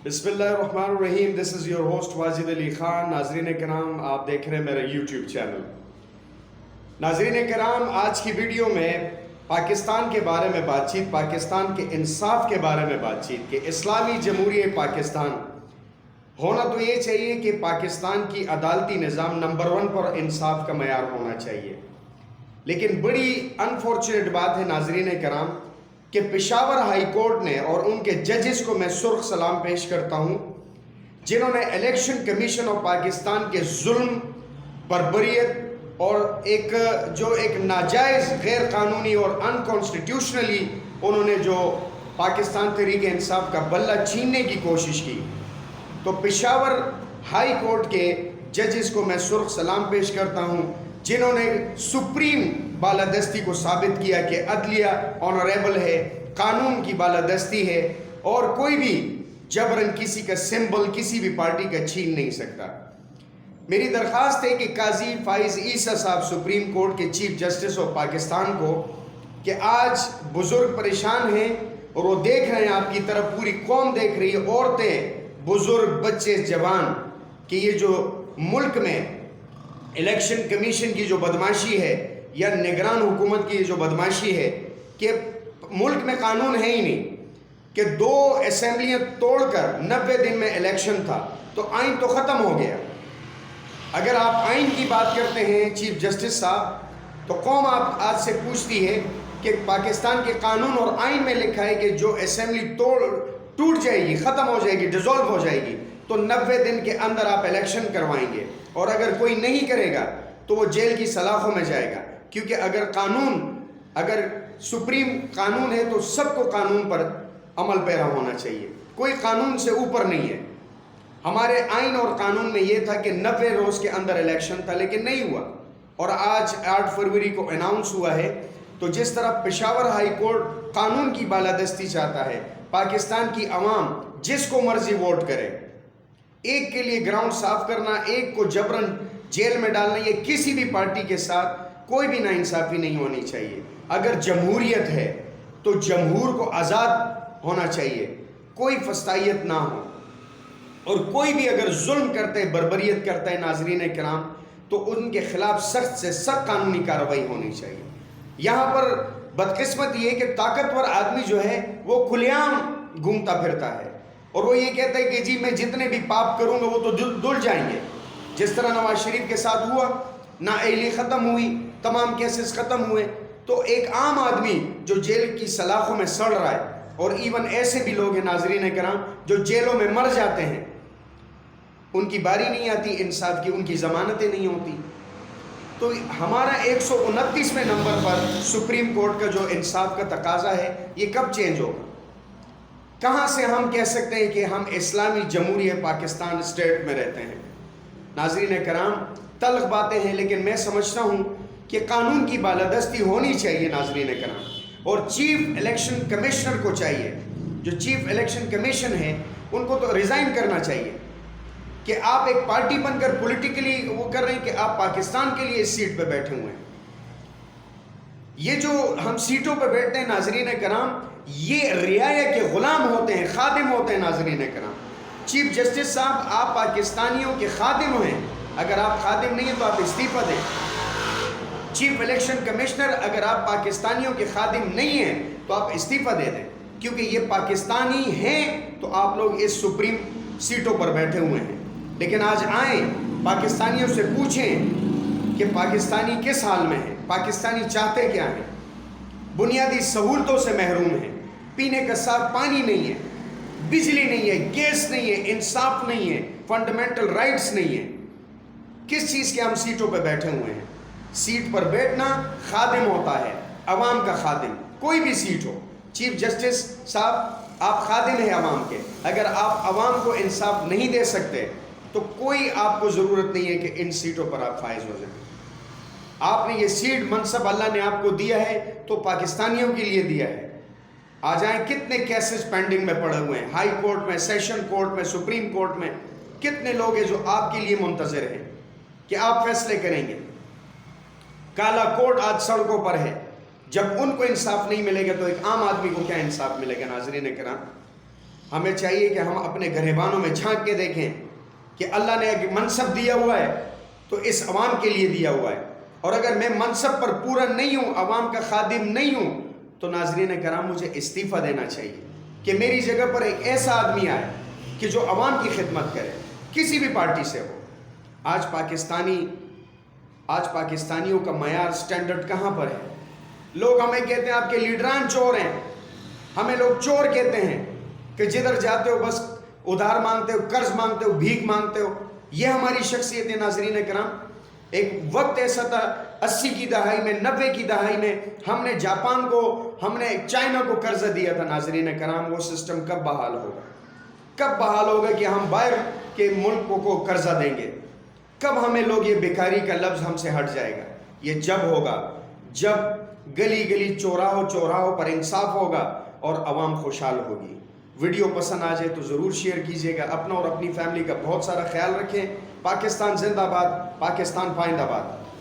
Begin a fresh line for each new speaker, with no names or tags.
بسم اللہ الرحمن الرحیم. دس is your host Wajid Ali Khan. ناظرین کرام، آپ دیکھ رہے ہیں میرا یوٹیوب چینل. ناظرین کرام، آج کی ویڈیو میں پاکستان کے بارے میں بات چیت، پاکستان کے انصاف کے بارے میں بات چیت کہ اسلامی جمہوریہ پاکستان ہونا تو یہ چاہیے کہ پاکستان کی عدالتی نظام نمبر 1 پر انصاف کا معیار ہونا چاہیے. لیکن بڑی انفارچونیٹ بات ہے ناظرین کرام کہ پشاور ہائی کورٹ نے اور ان کے ججز کو میں سرخ سلام پیش کرتا ہوں، جنہوں نے الیکشن کمیشن آف پاکستان کے ظلم، بربریت اور ایک ناجائز، غیر قانونی اور ان کانسٹیٹیوشنلی انہوں نے جو پاکستان تحریک انصاف کا بلہ چھیننے کی کوشش کی. تو پشاور ہائی کورٹ کے ججز کو میں سرخ سلام پیش کرتا ہوں، جنہوں نے سپریم بالادستی کو ثابت کیا کہ عدلیہ آنریبل ہے، قانون کی بالادستی ہے اور کوئی بھی جبراً کسی کا سمبل کسی بھی پارٹی کا چھین نہیں سکتا. میری درخواست ہے کہ قاضی فائز عیسیٰ صاحب سپریم کورٹ کے چیف جسٹس آف پاکستان کو، کہ آج بزرگ پریشان ہیں اور وہ دیکھ رہے ہیں آپ کی طرف، پوری قوم دیکھ رہی ہے، عورتیں، بزرگ، بچے، جوان، کہ یہ جو ملک میں الیکشن کمیشن کی جو بدماشی ہے یا نگران حکومت کی جو بدماشی ہے کہ ملک میں قانون ہے ہی نہیں، کہ 2 اسمبلیاں توڑ کر 90 دن میں الیکشن تھا تو آئین تو ختم ہو گیا. اگر آپ آئین کی بات کرتے ہیں چیف جسٹس صاحب، تو قوم آپ آج سے پوچھتی ہے کہ پاکستان کے قانون اور آئین میں لکھا ہے کہ جو اسمبلی ٹوٹ جائے گی، ختم ہو جائے گی، ڈیزولو ہو جائے گی تو 90 دن کے اندر آپ الیکشن کروائیں گے، اور اگر کوئی نہیں کرے گا تو وہ جیل کی سلاخوں میں جائے گا. کیونکہ اگر سپریم قانون ہے تو سب کو قانون پر عمل پیرا ہونا چاہیے، کوئی قانون سے اوپر نہیں ہے. ہمارے آئین اور قانون میں یہ تھا کہ 90 روز کے اندر الیکشن تھا، لیکن نہیں ہوا، اور آج 8 فروری کو اناؤنس ہوا ہے. تو جس طرح پشاور ہائی کورٹ قانون کی بالادستی چاہتا ہے، پاکستان کی عوام جس کو مرضی ووٹ کرے، ایک کے لیے گراؤنڈ صاف کرنا، ایک کو جبراً جیل میں ڈالنا، یہ کسی بھی پارٹی کے ساتھ کوئی بھی ناانصافی نہیں ہونی چاہیے. اگر جمہوریت ہے تو جمہور کو آزاد ہونا چاہیے، کوئی فسطائیت نہ ہو، اور کوئی بھی اگر ظلم کرتے ہے، بربریت کرتا ہے ناظرین کرام، تو ان کے خلاف سخت سے سخت قانونی کارروائی ہونی چاہیے. یہاں پر بدقسمت یہ ہے کہ طاقتور آدمی جو ہے وہ کھلے عام گھومتا پھرتا ہے اور وہ یہ کہتا ہے کہ جی میں جتنے بھی پاپ کروں گا وہ تو دھل جائیں گے. جس طرح نواز شریف کے ساتھ ہوا، نااہلی ختم ہوئی، تمام کیسز ختم ہوئے، تو ایک عام آدمی جو جیل کی سلاخوں میں سڑ رہا ہے، اور ایون ایسے بھی لوگ ہیں ناظرین کرام جو جیلوں میں مر جاتے ہیں، ان کی باری نہیں آتی انصاف کی، ان کی ضمانتیں نہیں ہوتی. تو ہمارا 129ویں نمبر پر سپریم کورٹ کا جو انصاف کا تقاضا ہے، یہ کب چینج ہوگا؟ کہاں سے ہم کہہ سکتے ہیں کہ ہم اسلامی جمہوریہ پاکستان اسٹیٹ میں رہتے ہیں؟ ناظرین کرام، تلخ باتیں ہیں، لیکن میں سمجھتا ہوں کہ قانون کی بالادستی ہونی چاہیے ناظرین کرام. اور چیف الیکشن کمشنر کو چاہیے، جو چیف الیکشن کمیشن ہے، ان کو تو ریزائن کرنا چاہیے کہ آپ ایک پارٹی بن کر پولیٹیکلی وہ کر رہے ہیں کہ آپ پاکستان کے لیے اس سیٹ پہ بیٹھے ہوئے ہیں. یہ جو ہم سیٹوں پہ بیٹھتے ہیں ناظرین کرام، یہ رعایا کے غلام ہوتے ہیں، خادم ہوتے ہیں ناظرین کرام. چیف جسٹس صاحب، آپ پاکستانیوں کے خادم ہیں، اگر آپ خادم نہیں ہیں تو آپ استعفیٰ دیں. چیف الیکشن کمشنر، اگر آپ پاکستانیوں کے خادم نہیں ہیں تو آپ استعفیٰ دے دیں، کیونکہ یہ پاکستانی ہیں تو آپ لوگ اس سپریم سیٹوں پر بیٹھے ہوئے ہیں. لیکن آج آئیں، پاکستانیوں سے پوچھیں کہ پاکستانی کس حال میں ہیں، پاکستانی چاہتے کیا ہیں. بنیادی سہولتوں سے محروم ہیں، پینے کا صاف پانی نہیں ہے، بجلی نہیں ہے، گیس نہیں ہے، انصاف نہیں ہے، فنڈامنٹل رائٹس نہیں ہے. کس چیز کے ہم سیٹوں پہ بیٹھے ہوئے ہیں؟ سیٹ پر بیٹھنا خادم ہوتا ہے، عوام کا خادم، کوئی بھی سیٹ ہو. چیف جسٹس صاحب، آپ خادم ہیں عوام کے، اگر آپ عوام کو انصاف نہیں دے سکتے تو کوئی آپ کو ضرورت نہیں ہے کہ ان سیٹوں پر آپ فائز ہو جائیں. آپ نے یہ سیٹ، منصب اللہ نے آپ کو دیا ہے تو پاکستانیوں کے لیے دیا ہے. آ جائیں، کتنے کیسز پینڈنگ میں پڑے ہوئے ہیں، ہائی کورٹ میں، سیشن کورٹ میں، سپریم کورٹ میں. کتنے لوگ ہیں جو آپ کے لیے منتظر ہیں کہ آپ فیصلے کریں گے. کالا کوٹ آج سڑکوں پر ہے. جب ان کو انصاف نہیں ملے گا تو ایک عام آدمی کو کیا انصاف ملے گا ناظرین کرام؟ ہمیں چاہیے کہ ہم اپنے گریبانوں میں جھانک کے دیکھیں کہ اللہ نے ایک منصب دیا ہوا ہے تو اس عوام کے لیے دیا ہوا ہے، اور اگر میں منصب پر پورا نہیں ہوں، عوام کا خادم نہیں ہوں، تو ناظرین کرام مجھے استعفیٰ دینا چاہیے کہ میری جگہ پر ایک ایسا آدمی آئے کہ جو عوام کی خدمت کرے، کسی بھی پارٹی سے ہو۔ آج پاکستانیوں کا معیار سٹینڈرڈ کہاں پر ہے؟ لوگ ہمیں کہتے ہیں آپ کے لیڈران چور ہیں، ہمیں لوگ چور کہتے ہیں کہ جدھر جاتے ہو بس ادھار مانگتے ہو، قرض مانگتے ہو، بھیک مانگتے ہو۔ یہ ہماری شخصیت ہے ناظرین کرام۔ ایک وقت ایسا تھا 80 کی دہائی میں، 90 کی دہائی میں، ہم نے جاپان کو، ہم نے چائنا کو قرضہ دیا تھا ناظرین کرام۔ وہ سسٹم کب بحال ہوگا؟ کب بحال ہوگا کہ ہم باہر کے ملکوں کو قرضہ دیں گے؟ کب ہمیں لوگ یہ بیکاری کا لفظ ہم سے ہٹ جائے گا؟ یہ جب ہوگا جب گلی گلی چوراہوں پر انصاف ہوگا اور عوام خوشحال ہوگی۔ ویڈیو پسند آ جائے تو ضرور شیئر کیجیے گا۔ اپنا اور اپنی فیملی کا بہت سارا خیال رکھیں۔ پاکستان زندہ باد، پاکستان پائندہ باد۔